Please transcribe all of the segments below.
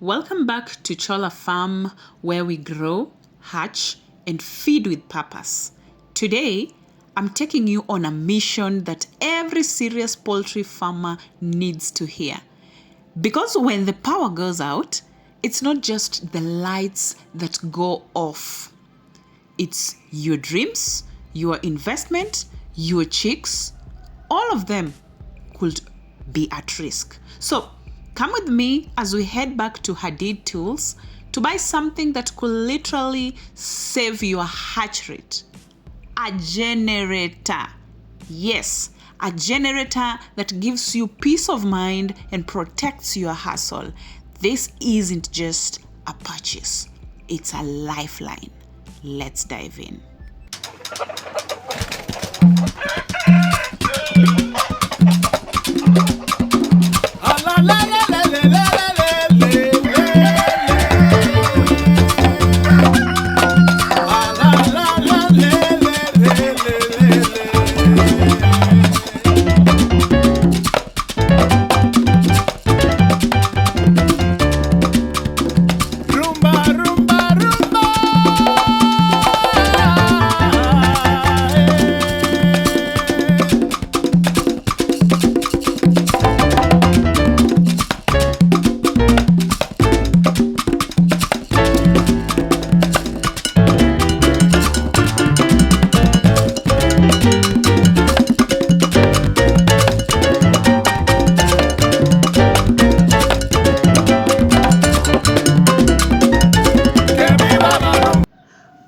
Welcome back to Cholla Farm, where we grow, hatch, and feed with purpose. Today, I'm taking you on a mission that every serious poultry farmer needs to hear. Because when the power goes out, it's not just the lights that go off. It's your dreams, your investment, your chicks, all of them could be at risk. So come with me as we head back to Hadyd Tools to buy something that could literally save your hatch rate. A generator. Yes, a generator that gives you peace of mind and protects your hustle. This isn't just a purchase, it's a lifeline. Let's dive in.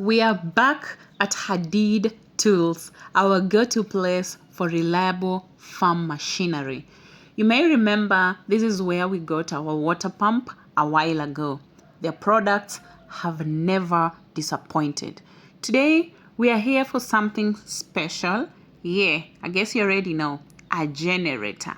We are back at Hadyd Tools, our go-to place for reliable farm machinery. You may remember this is where we got our water pump a while ago. Their products have never disappointed. Today, we are here for something special. Yeah, I guess you already know, a generator.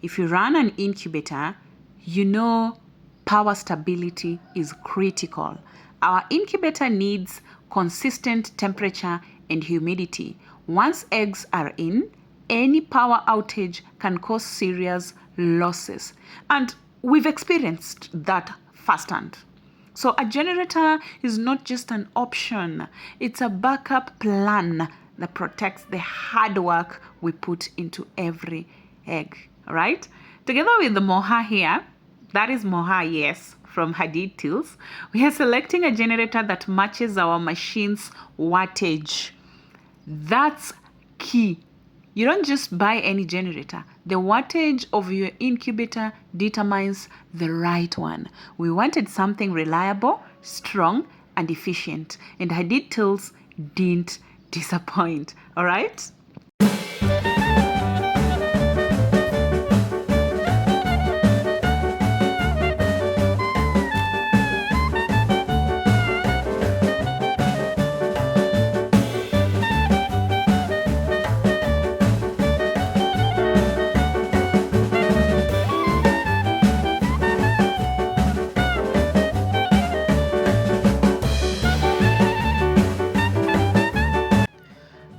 If you run an incubator, you know power stability is critical. Our incubator needs consistent temperature and humidity. Once eggs are in, any power outage can cause serious losses. And we've experienced that firsthand. So a generator is not just an option, it's a backup plan that protects the hard work we put into every egg, all right? Together with the Moha here, that is Moha, yes, from Hadyd Tools, we are selecting a generator that matches our machine's wattage. That's key. You don't just buy any generator. The wattage of your incubator determines the right one. We wanted something reliable, strong, and efficient, and Hadyd Tools didn't disappoint, all right?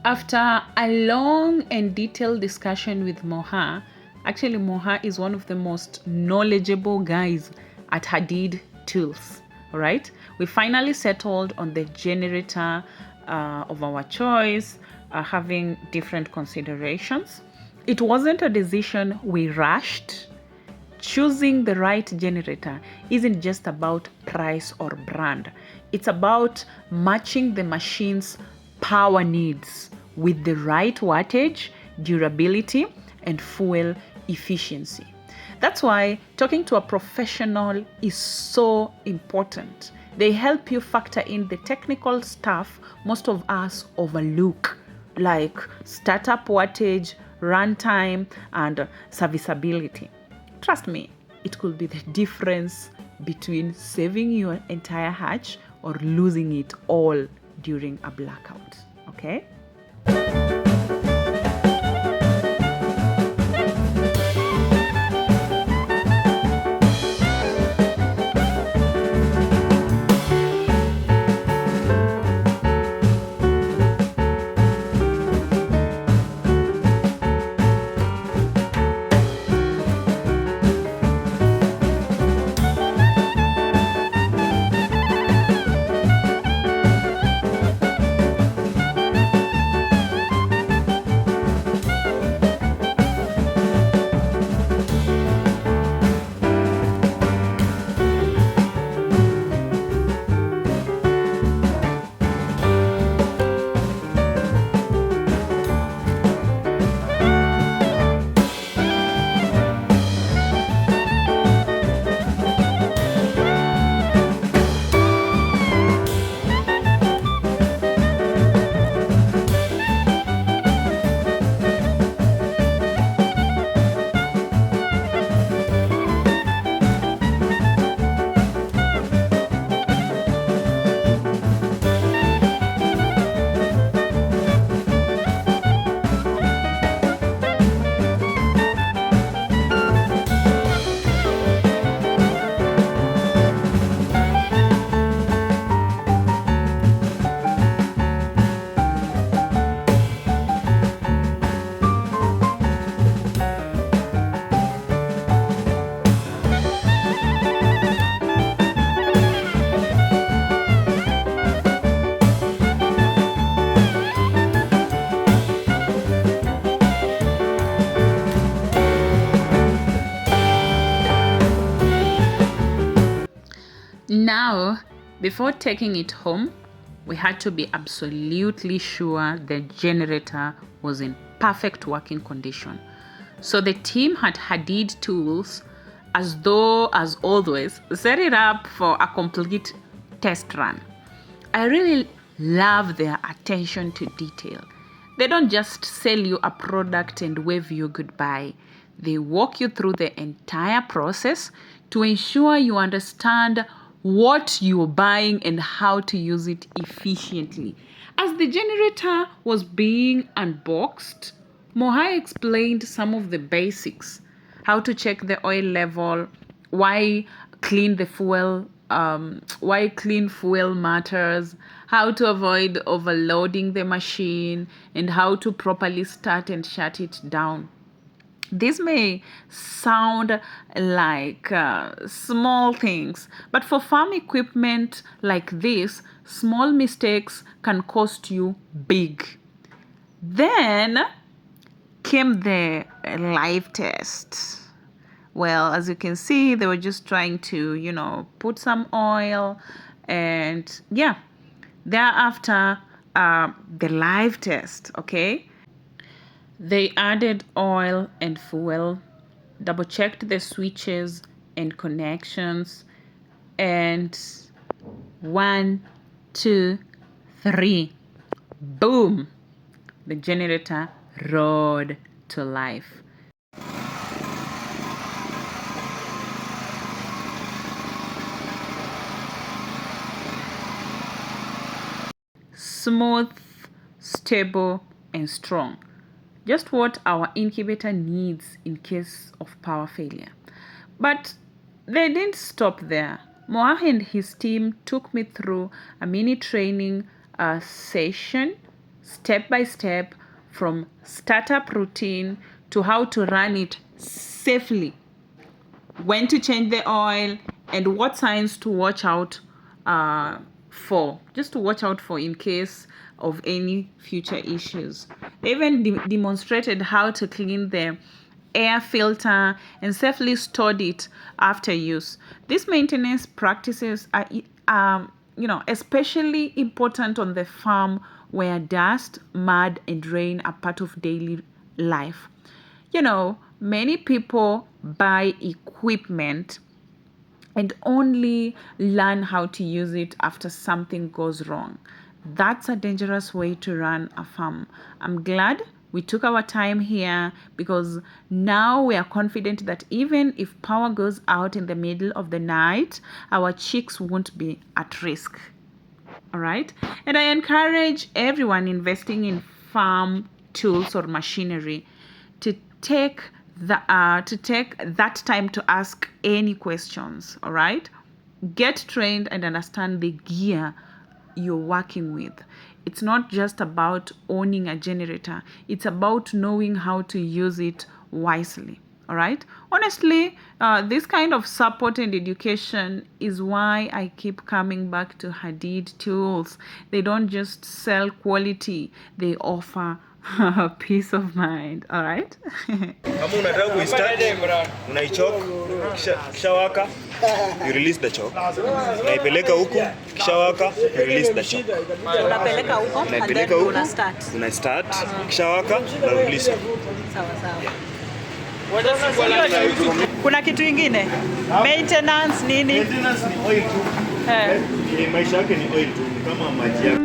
After a long and detailed discussion with Moha, actually Moha is one of the most knowledgeable guys at Hadyd Tools, all right? We finally settled on the generator of our choice, having different considerations. It wasn't a decision we rushed. Choosing the right generator isn't just about price or brand. It's about matching the machine's power needs with the right wattage, durability, and fuel efficiency. That's why talking to a professional is so important. They help you factor in the technical stuff most of us overlook, like startup wattage, runtime, and serviceability. Trust me, it could be the difference between saving your entire hatch or losing it all during a blackout, okay? Now, before taking it home, we had to be absolutely sure the generator was in perfect working condition. So the team at Hadyd Tools, as always, set it up for a complete test run. I really love their attention to detail. They don't just sell you a product and wave you goodbye. They walk you through the entire process to ensure you understand what you're buying and how to use it efficiently. As the generator was being unboxed, Moha explained some of the basics: how to check the oil level, why clean fuel matters, how to avoid overloading the machine, and how to properly start and shut it down. This may sound like small things, but for farm equipment like this, small mistakes can cost you big. Then came the live test. Well, as you can see, they were just trying to, put some oil, and yeah, thereafter, the live test, okay? They added oil and fuel, double checked the switches and connections, and 1, 2, 3, boom, the generator roared to life. Smooth, stable, and strong. Just what our incubator needs in case of power failure. But they didn't stop there. Moah and his team took me through a mini training session, step by step, from startup routine to how to run it safely, when to change the oil, and what signs to watch out for, just to watch out for in case of any future issues. They even demonstrated how to clean the air filter and safely stored it after use. These maintenance practices are especially important on the farm where dust, mud, and rain are part of daily life. Many people buy equipment and only learn how to use it after something goes wrong. That's a dangerous way to run a farm. I'm glad we took our time here, because now we are confident that even if power goes out in the middle of the night, our chicks won't be at risk. All right? And I encourage everyone investing in farm tools or machinery to take that time to ask any questions. All right? Get trained and understand the gear you're working with. It's not just about owning a generator. It's about knowing how to use it wisely. All right? Honestly, this kind of support and education is why I keep coming back to Hadyd Tools. They don't just sell quality, they offer peace of mind. All right? Kama unataka kuistart, unaichok, kisha waka, you release the choke. Unaipeleka huku, kisha waka, you release the choke. Unapeleka huko, and then una start. Kisha waka, na release. Sawa sawa. Kuna kitu ingine? Maintenance nini? Maintenance ni oil tu. Maisha yake ni oil tu, kama maji yako.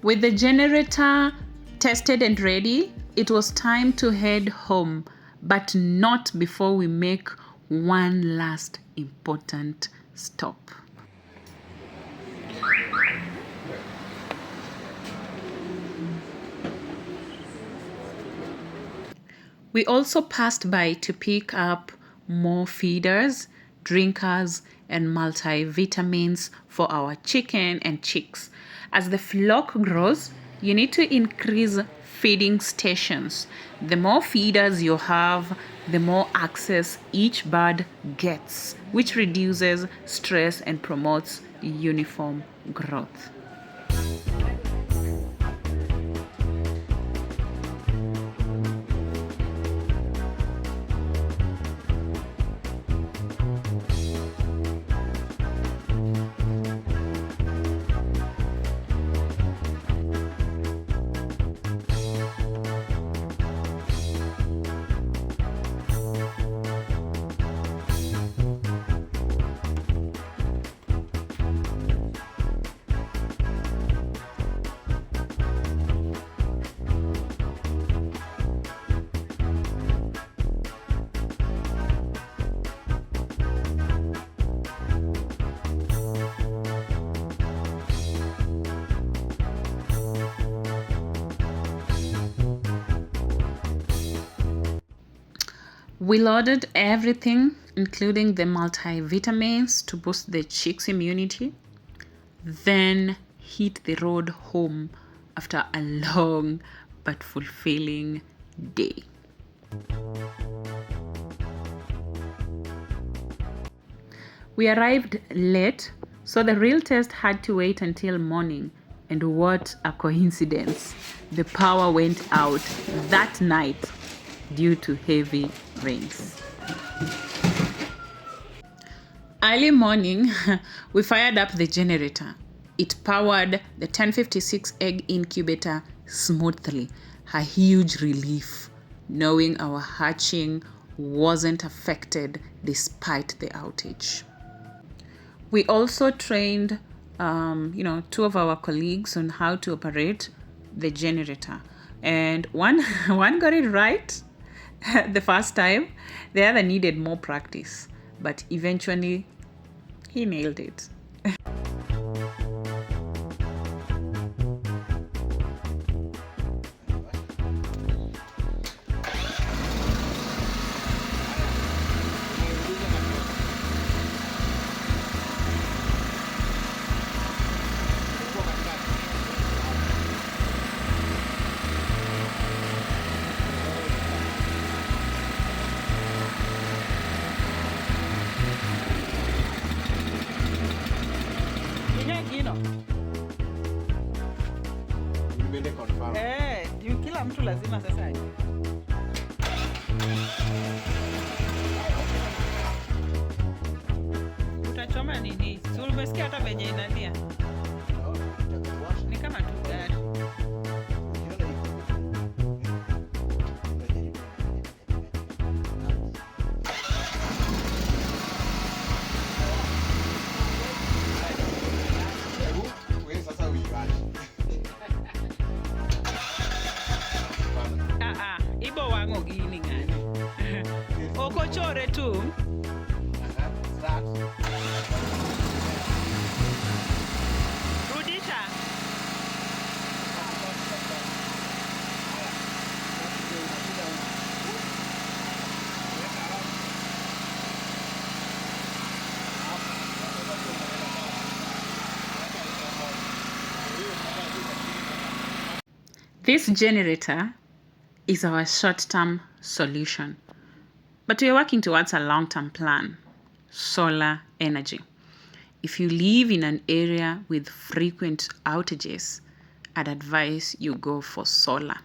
With the generator tested and ready, it was time to head home, but not before we make one last important stop. We also passed by to pick up more feeders, drinkers, and multivitamins for our chicken and chicks. As the flock grows, you need to increase feeding stations. The more feeders you have, the more access each bird gets, which reduces stress and promotes uniform growth. We loaded everything, including the multivitamins to boost the chicks' immunity, then hit the road home after a long but fulfilling day. We arrived late, so the real test had to wait until morning. And what a coincidence! The power went out that night due to heavy rains. Early morning, we fired up the generator. It powered the 1056 egg incubator smoothly. A huge relief knowing our hatching wasn't affected despite the outage. We also trained two of our colleagues on how to operate the generator. And one got it right the first time. The other needed more practice, but eventually he nailed it. Kila mtu lazima sasa aje. Utachoma nini? Si umesikia hata venye inalia? Ni kama tu gari. Ibo wango gini ngani. Okochore tu. Rudisha. This generator is our short-term solution, but we are working towards a long-term plan: solar energy. If you live in an area with frequent outages, I'd advise you go for solar.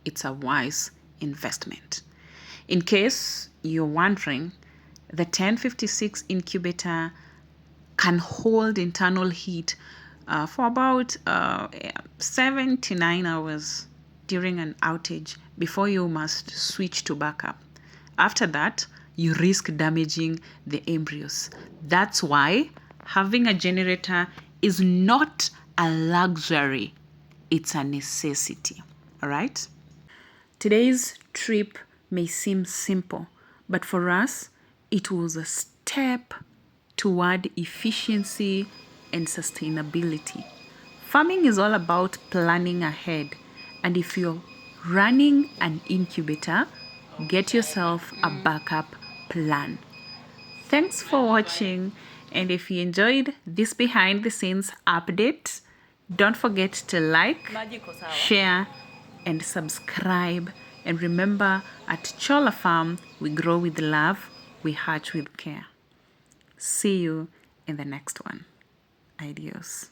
It's a wise investment. In case you're wondering, the 1056 incubator can hold internal heat for about 7 to 9 hours during an outage before you must switch to backup. After that, you risk damaging the embryos. That's why having a generator is not a luxury. it's a necessity. All right? Today's trip may seem simple, but for us, it was a step toward efficiency and sustainability. Farming is all about planning ahead, and if you're running an incubator, get yourself a backup plan. Thanks for watching, and if you enjoyed this behind the scenes update, don't forget to like, share, and subscribe. And remember, at Cholla Farm, we grow with love, we hatch with care. See you in the next one. Adios.